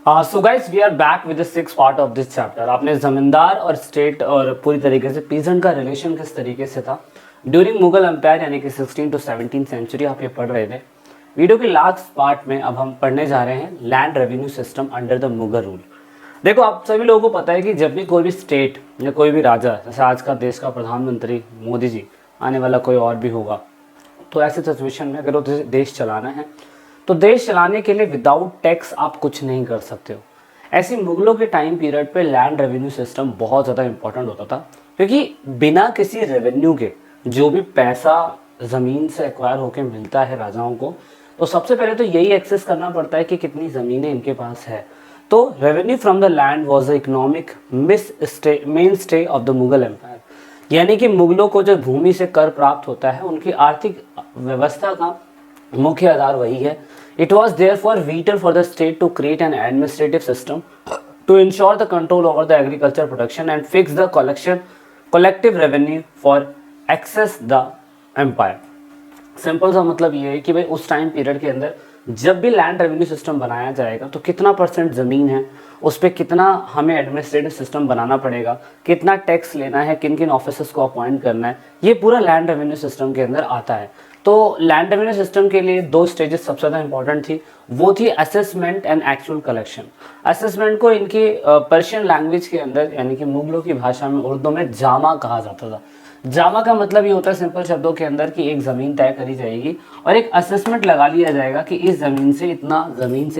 So guys we are back with the six part of this chapter. आपने जमींदार और state और पूरी तरीके से पीजेंट का रिलेशन किस तरीके से था ड्यूरिंग मुगल एम्पायर यानी कि 16 to 17 सेंचुरी आप ये पढ़ रहे थे। वीडियो के लास्ट पार्ट में अब हम पढ़ने जा रहे हैं land revenue system under the Mughal rule. देखो, आप सभी लोगों को पता है कि जब भी कोई भी स्टेट या कोई भी राजा, जैसे आज का देश का प्रधानमंत्री मोदी जी, आने वाला कोई और भी होगा, तो ऐसे सिचुएशन में अगर वो देश चलाना है तो देश चलाने के लिए विदाउट टैक्स आप कुछ नहीं कर सकते हो। ऐसी मुगलों के टाइम पीरियड पे लैंड रेवेन्यू सिस्टम बहुत ज़्यादा इंपॉर्टेंट होता था, क्योंकि बिना किसी रेवेन्यू के जो भी पैसा ज़मीन से एक्वायर होकर मिलता है राजाओं को, तो सबसे पहले तो यही एक्सेस करना पड़ता है कि कितनी ज़मीनें इनके पास है। तो revenue from the land was the economic mainstay of the Mughal empire, यानी कि मुगलों को जो भूमि से कर प्राप्त होता है उनकी आर्थिक व्यवस्था का मुख्य आधार वही है। It was there for either for the state to create an administrative system to ensure the control over the agriculture production and fix the collective revenue for access the empire. Simple सा मतलब ये है कि भाई उस time period के अंदर जब भी लैंड रेवेन्यू सिस्टम बनाया जाएगा तो कितना परसेंट ज़मीन है, उस पर कितना हमें एडमिनिस्ट्रेटिव सिस्टम बनाना पड़ेगा, कितना टैक्स लेना है, किन किन ऑफिसर्स को अपॉइंट करना है, ये पूरा लैंड रेवेन्यू सिस्टम के अंदर आता है। तो लैंड रेवेन्यू सिस्टम के लिए दो स्टेजेस सबसे ज़्यादा इंपॉर्टेंट थी, वो थी assessment and actual collection. Assessment को इनकी पर्शियन लैंग्वेज के अंदर यानी कि मुगलों की भाषा में, उर्दू में जामा कहा जाता था। जामा का मतलब ये होता है सिंपल शब्दों के अंदर कि एक ज़मीन तय करी जाएगी और एक असेसमेंट लगा लिया जाएगा कि इस ज़मीन से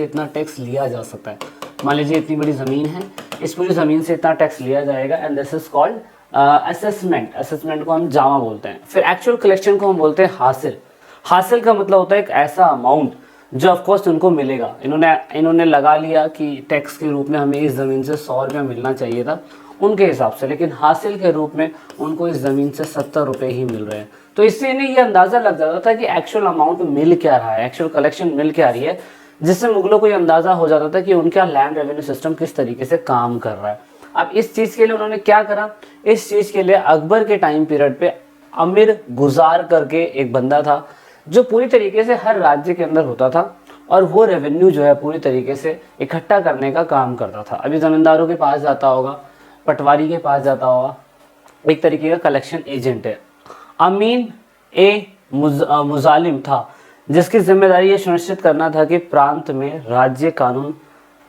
इतना टैक्स लिया जा सकता है। मान लीजिए इतनी बड़ी ज़मीन है, इस पूरी ज़मीन से इतना टैक्स लिया जाएगा and this is called assessment. Assessment को हम जामा बोलते हैं। फिर एक्चुअल कलेक्शन को हम बोलते हैं हासिल। हासिल का मतलब होता है एक ऐसा अमाउंट जो ऑफकोर्स उनको मिलेगा। इन्होंने लगा लिया कि टैक्स के रूप में हमें इस ज़मीन से 100 रुपये मिलना चाहिए था उनके हिसाब से, लेकिन हासिल के रूप में उनको इस ज़मीन से 70 रुपये ही मिल रहे हैं। तो इससे इन्हें ये अंदाज़ा लग जाता था कि एक्चुअल अमाउंट मिल क्या रहा है, एक्चुअल कलेक्शन मिल क्या रही है, जिससे मुगलों को ये अंदाज़ा हो जाता था कि उनका लैंड रेवेन्यू सिस्टम किस तरीके से काम कर रहा है। अब इस चीज़ के लिए उन्होंने क्या करा, इस चीज़ के लिए अकबर के टाइम पीरियड पे अमीर गुजार करके एक बंदा था जो पूरी तरीके से हर राज्य के अंदर होता था और वो रेवेन्यू जो है पूरी तरीके से इकट्ठा करने का काम करता था। अभी ज़मींदारों के पास जाता होगा, पटवारी के पास जाता होगा, एक तरीके का कलेक्शन एजेंट है। अमीन मुजालिम था जिसकी जिम्मेदारी ये सुनिश्चित करना था कि प्रांत में राज्य कानून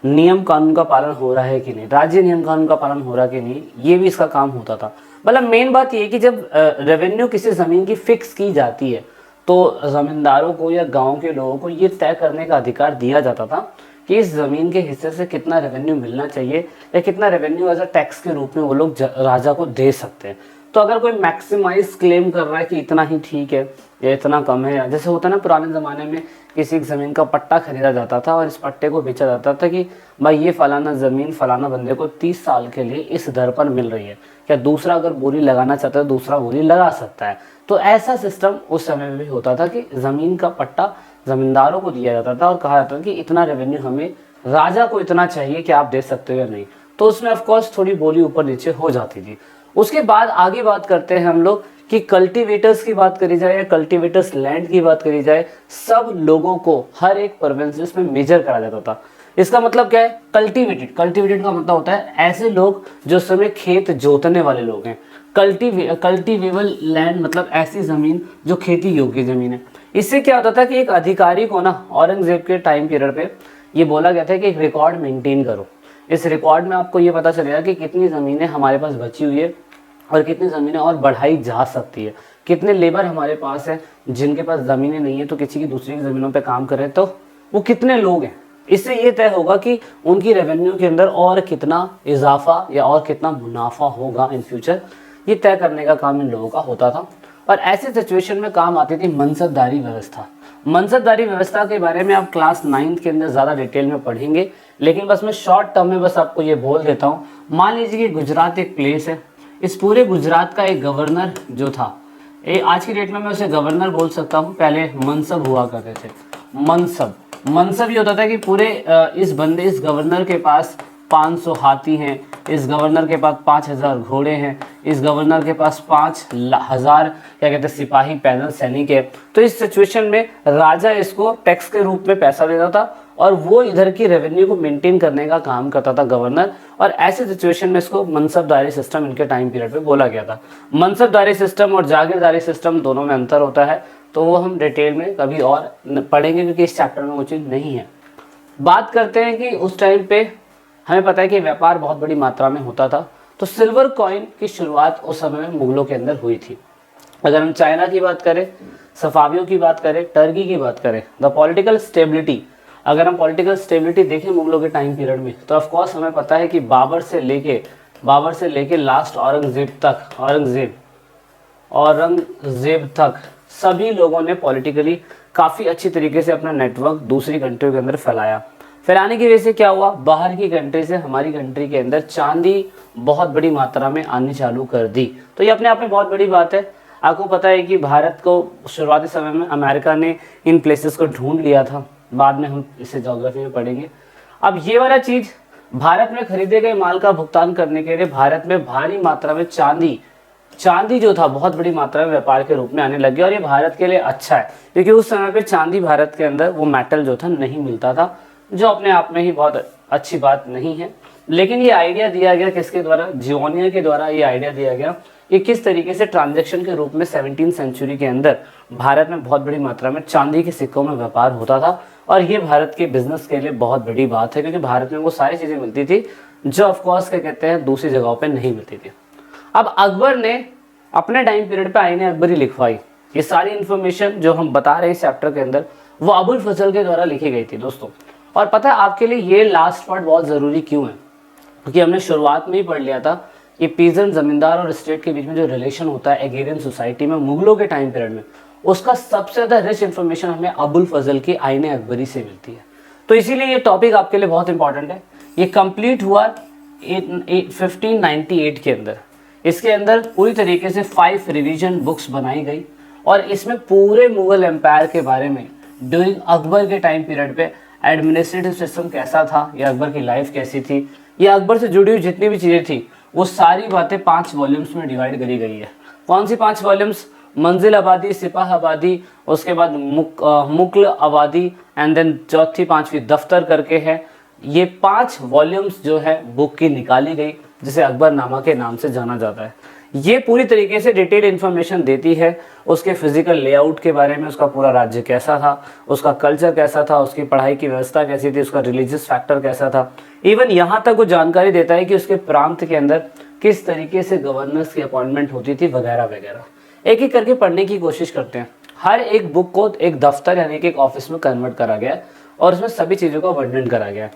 नियम कानून का पालन हो रहा है कि नहीं, राज्य नियम कानून का पालन हो रहा है कि नहीं, ये भी इसका काम होता था। मतलब मेन बात ये है कि जब रेवेन्यू किसी ज़मीन की फिक्स की जाती है तो ज़मींदारों को या गांव के लोगों को ये तय करने का अधिकार दिया जाता था कि इस ज़मीन के हिस्से से कितना रेवेन्यू मिलना चाहिए या कितना रेवेन्यू एज अ टैक्स के रूप में वो लोग राजा को दे सकते हैं। तो अगर कोई मैक्सिमाइज क्लेम कर रहा है कि इतना ही ठीक है या इतना कम है, जैसे होता है ना पुराने ज़माने में किसी ज़मीन का पट्टा खरीदा जाता था और इस पट्टे को बेचा जाता था कि भाई ये फलाना ज़मीन फलाना बंदे को 30 साल के लिए इस दर पर मिल रही है, क्या दूसरा अगर बोली लगाना चाहता है दूसरा बोली लगा सकता है। तो ऐसा सिस्टम उस समय में भी होता था कि ज़मीन का पट्टा ज़मींदारों को दिया जाता था और कहा जाता था कि इतना रेवेन्यू हमें, राजा को इतना चाहिए कि आप दे सकते हो या नहीं। तो उसमें ऑफकोर्स थोड़ी बोली ऊपर नीचे हो जाती थी। उसके बाद आगे बात करते हैं हम लोग कि कल्टीवेटर्स की बात करी जाए या कल्टीवेटर्स लैंड की बात करी जाए, सब लोगों को हर एक प्रोविंसेस में मेजर करा जाता था। इसका मतलब क्या है, कल्टीवेटेड का मतलब होता है ऐसे लोग जो समय खेत जोतने वाले लोग हैं। कल्टीवेबल लैंड मतलब ऐसी ज़मीन जो खेती योग्य ज़मीन है। इससे क्या होता था कि एक अधिकारी को ना औरंगजेब के टाइम पीरियड पे ये बोला गया था कि एक रिकॉर्ड मेंटेन करो। इस रिकॉर्ड में आपको ये पता चलेगा कि कितनी ज़मीनें हमारे पास बची हुई है और कितनी ज़मीनें और बढ़ाई जा सकती है, कितने लेबर हमारे पास है जिनके पास ज़मीनें नहीं है तो किसी की दूसरी की ज़मीनों पे काम कर रहे हैं, तो वो कितने लोग हैं। इससे ये तय होगा कि उनकी रेवेन्यू के अंदर और कितना इजाफा या और कितना मुनाफा होगा इन फ्यूचर, ये तय करने का काम इन लोगों का होता था। और ऐसे सिचुएशन में काम आती थी मनसबदारी व्यवस्था। मनसबदारी व्यवस्था के बारे में आप क्लास 9th के अंदर ज़्यादा डिटेल में पढ़ेंगे, लेकिन बस मैं शॉर्ट टर्म में बस आपको ये बोल देता हूँ। मान लीजिए कि गुजरात एक प्लेस है, इस पूरे गुजरात का एक गवर्नर जो था, आज की डेट में मैं उसे गवर्नर बोल सकता हूँ, पहले मनसब हुआ करते थे। मनसब ये होता था कि पूरे इस गवर्नर के पास 500 हाथी हैं, इस गवर्नर के पास 5000 घोड़े हैं, इस गवर्नर के पास 5000 क्या कहते हैं सिपाही पैदल सैनिक है। तो इस सिचुएशन में राजा इसको टैक्स के रूप में पैसा देता था और वो इधर की रेवेन्यू को मेंटेन करने का काम करता था गवर्नर। और ऐसे सिचुएशन में इसको मनसबदारी सिस्टम इनके टाइम पीरियड पे बोला गया था। मनसबदारी सिस्टम और जागीरदारी सिस्टम दोनों में अंतर होता है, तो वो हम डिटेल में कभी और पढ़ेंगे क्योंकि इस चैप्टर में वो चीज़ नहीं है। बात करते हैं कि उस टाइम पे हमें पता है कि व्यापार बहुत बड़ी मात्रा में होता था, तो सिल्वर कॉइन की शुरुआत उस समय में मुगलों के अंदर हुई थी। अगर हम चाइना की बात करें, सफावियों की बात करें, टर्की की बात करें, द पॉलिटिकल स्टेबिलिटी, अगर हम पॉलिटिकल स्टेबिलिटी देखें मुगलों के टाइम पीरियड में, तो ऑफ कोर्स हमें पता है कि बाबर से लेके लास्ट औरंगजेब तक सभी लोगों ने पॉलिटिकली काफ़ी अच्छी तरीके से अपना नेटवर्क दूसरी कंट्रियों के अंदर फैलाने की वजह से क्या हुआ, बाहर की कंट्री से हमारी कंट्री के अंदर चांदी बहुत बड़ी मात्रा में आनी चालू कर दी। तो ये अपने आप में बहुत बड़ी बात है। आपको पता है कि भारत को शुरुआती समय में अमेरिका ने इन प्लेसेस को ढूंढ लिया था, बाद में हम इसे ज्योग्राफी में पढ़ेंगे। अब ये वाला चीज़, भारत में खरीदे गए माल का भुगतान करने के लिए भारत में भारी मात्रा में चांदी जो था बहुत बड़ी मात्रा में व्यापार के रूप में आने लग गया। और ये भारत के लिए अच्छा है क्योंकि उस समय पे चांदी भारत के अंदर वो मेटल जो था नहीं मिलता था, जो अपने आप में ही बहुत अच्छी बात नहीं है। लेकिन ये आइडिया दिया गया किसके द्वारा, जियोनिया के द्वारा ये आइडिया दिया गया कि किस तरीके से ट्रांजैक्शन के रूप में 17वीं सेंचुरी के अंदर भारत में बहुत बड़ी मात्रा में चांदी के सिक्कों में व्यापार होता था। और ये भारत के बिजनेस के लिए बहुत बड़ी बात है क्योंकि भारत में वो सारी चीज़ें मिलती थी जो ऑफकोर्स क्या कहते हैं दूसरी जगहों पर नहीं मिलती थी। अब अकबर ने अपने टाइम पीरियड पे आईने अकबरी लिखवाई। ये सारी इन्फॉर्मेशन जो हम बता रहे हैं इस चैप्टर के अंदर वो अबुल फजल के द्वारा लिखी गई थी दोस्तों। और पता है आपके लिए ये लास्ट पार्ट बहुत ज़रूरी क्यों है, क्योंकि हमने शुरुआत में ही पढ़ लिया था कि पीजन ज़मींदार और स्टेट के बीच में जो रिलेशन होता है एग्रेरियन सोसाइटी में मुगलों के टाइम पीरियड में, उसका सबसे ज़्यादा रिच इन्फॉर्मेशन हमें अबुल फजल की आईने अकबरी से मिलती है। तो इसीलिए ये टॉपिक आपके लिए बहुत इंपॉर्टेंट है। ये कंप्लीट हुआ 1598 के अंदर। इसके अंदर पूरी तरीके से 5 रिवीजन बुक्स बनाई गई और इसमें पूरे मुगल एम्पायर के बारे में ड्यूरिंग अकबर के टाइम पीरियड पे एडमिनिस्ट्रेटिव सिस्टम कैसा था, या अकबर की लाइफ कैसी थी, या अकबर से जुड़ी हुई जितनी भी चीज़ें थी वो सारी बातें 5 वॉल्यूम्स में डिवाइड करी गई है। कौन सी 5 वॉल्यूम्स? मंजिल आबादी, सिपाह आबादी, उसके बाद मुगल आबादी एंड देन चौथी 5वीं दफ्तर करके है। ये 5 वॉल्यूम्स जो है बुक की निकाली गई जिसे अकबरनामा के नाम से जाना जाता है। ये पूरी तरीके से डिटेल इन्फॉर्मेशन देती है उसके फिजिकल लेआउट के बारे में, उसका पूरा राज्य कैसा था, उसका कल्चर कैसा था, उसकी पढ़ाई की व्यवस्था कैसी थी, उसका रिलीजियस फैक्टर कैसा था। इवन यहाँ तक वो जानकारी देता है कि उसके प्रांत के अंदर किस तरीके से गवर्नर्स की अपॉइंटमेंट होती थी वगैरह वगैरह। एक एक करके पढ़ने की कोशिश करते हैं। हर एक बुक को एक दफ्तर यानी कि एक ऑफिस में कन्वर्ट करा गया और उसमें सभी चीज़ों का वर्णन करा गया।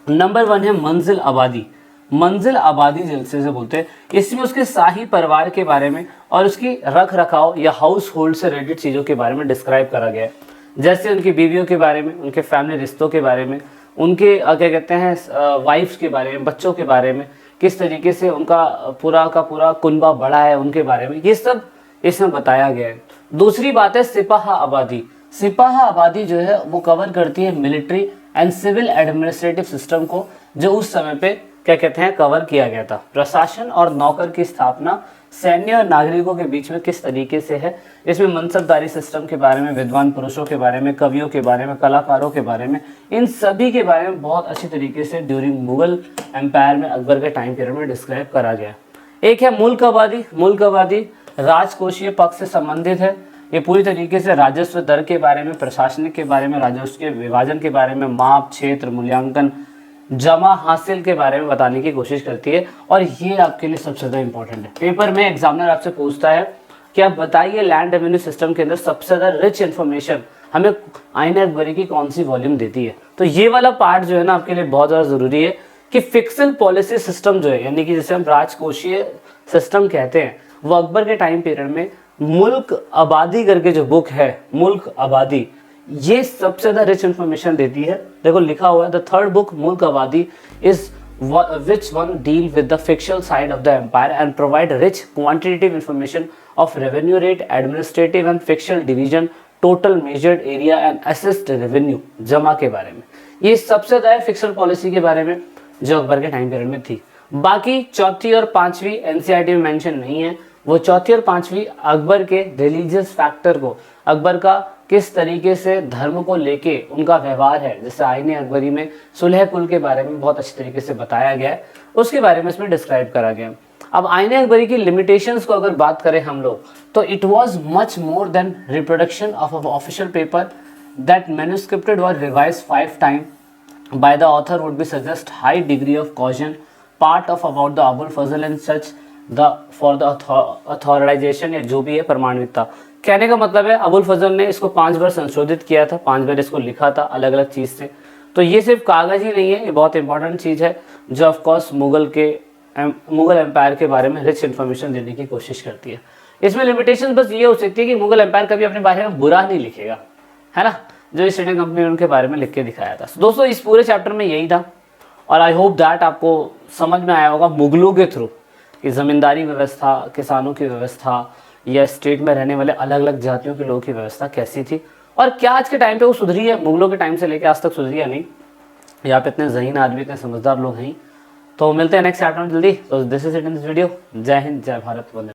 नंबर 1 है मंजिल आबादी। मंजिल आबादी जिसे बोलते हैं, इसमें उसके शाही परिवार के बारे में और उसकी रख रखाव या हाउस होल्ड से रिलेटेड चीज़ों के बारे में डिस्क्राइब करा गया है, जैसे उनकी बीवियों के बारे में, उनके फैमिली रिश्तों के बारे में, उनके क्या कहते हैं वाइफ्स के बारे में, बच्चों के बारे में, किस तरीके से उनका पूरा का पूरा कुनबा बड़ा है उनके बारे में, ये सब इसमें बताया गया है। दूसरी बात है सिपाह आबादी। सिपाह आबादी जो है वो कवर करती है military and civil administrative system को, जो उस समय पे क्या कहते हैं कवर किया गया था। प्रशासन और नौकर की स्थापना सैन्य और नागरिकों के बीच में किस तरीके से है, इसमें मनसबदारी सिस्टम के बारे में, विद्वान पुरुषों के बारे में, कवियों के बारे में, कलाकारों के बारे में, इन सभी के बारे में बहुत अच्छी तरीके से ड्यूरिंग मुगल एम्पायर में अकबर के टाइम पीरियड में डिस्क्राइब करा गया। एक है मुल्क आबादी। मुल्क आबादी राजकोषीय पक्ष से संबंधित है। ये पूरी तरीके से राजस्व दर के बारे में, प्रशासनिक के बारे में, राजस्व के विभाजन के बारे में, माप, क्षेत्र, मूल्यांकन, जमा हासिल के बारे में बताने की कोशिश करती है। और ये आपके लिए सबसे ज़्यादा इंपॉर्टेंट है। पेपर में एग्जामिनर आपसे पूछता है कि आप बताइए लैंड रेवेन्यू सिस्टम के अंदर सबसे ज़्यादा रिच इन्फॉर्मेशन हमें आईने अकबरी की कौन सी वॉल्यूम देती है। तो ये वाला पार्ट जो है ना आपके लिए बहुत ज़्यादा ज़रूरी है कि फिक्सल पॉलिसी सिस्टम जो है, यानी कि जिसे हम राजकोषीय सिस्टम कहते हैं, वो अकबर के टाइम पीरियड में मुल्क आबादी करके जो बुक है, मुल्क आबादी, ये सबसे ज़्यादा रिच इन्फॉर्मेशन देती है। देखो लिखा हुआ है द थर्ड बुक मुल्क आबादी is which one deal with the fictional side of the empire and provide rich quantitative information of revenue rate, administrative and fictional division, total measured area and assessed revenue जमा के बारे में। ये सबसे ज़्यादा fictional policy के बारे में जो अकबर के टाइम पीरियड में थी। बाकी चौथी और पांचवी एनसीईआरटी में मेंशन नहीं है। वो चौथी और पांचवी अकबर के रिलीजियस फैक्टर को, अकबर का किस तरीके से धर्म को लेके उनका व्यवहार है, जैसे आईने अकबरी में सुलह कुल के बारे में बहुत अच्छी तरीके से बताया गया है, उसके बारे में इसमें डिस्क्राइब करा गया। अब आईने अकबरी की लिमिटेशंस को अगर बात करें हम लोग, तो it was much more than reproduction of official paper, that manuscripted was revised 5 time by the author would be suggest high degree of caution part of about the Abul Fazl and such the for the authorization, या जो भी है प्रमाणिकता। कहने का मतलब है अबुल फजल ने इसको 5 बार संशोधित किया था, 5 बार इसको लिखा था अलग अलग चीज़ से। तो ये सिर्फ कागज़ ही नहीं है, ये बहुत इंपॉर्टेंट चीज़ है जो ऑफकोर्स मुगल एम्पायर के बारे में रिच इन्फॉर्मेशन देने की कोशिश करती है। इसमें लिमिटेशन बस ये हो सकती है कि मुगल एम्पायर कभी अपने बारे में बुरा नहीं लिखेगा, है ना, जो ईस्ट इंडिया कंपनी ने उनके बारे में लिख के दिखाया था। दोस्तों इस पूरे चैप्टर में यही था, और आई होप दैट आपको समझ में आया होगा मुगलों के थ्रू कि ज़मींदारी व्यवस्था, किसानों की व्यवस्था, या स्टेट में रहने वाले अलग अलग जातियों के लोगों की व्यवस्था कैसी थी, और क्या आज के टाइम पे वो सुधरी है, मुगलों के टाइम से लेकर आज तक सुधरी है नहीं। यहाँ पे इतने ज़हीन आदमी, इतने समझदार लोग हैं। तो मिलते हैं नेक्स्ट चैप्टर में जल्दी। तो this is it in this video. जय हिंद, जय भारत, वंदे।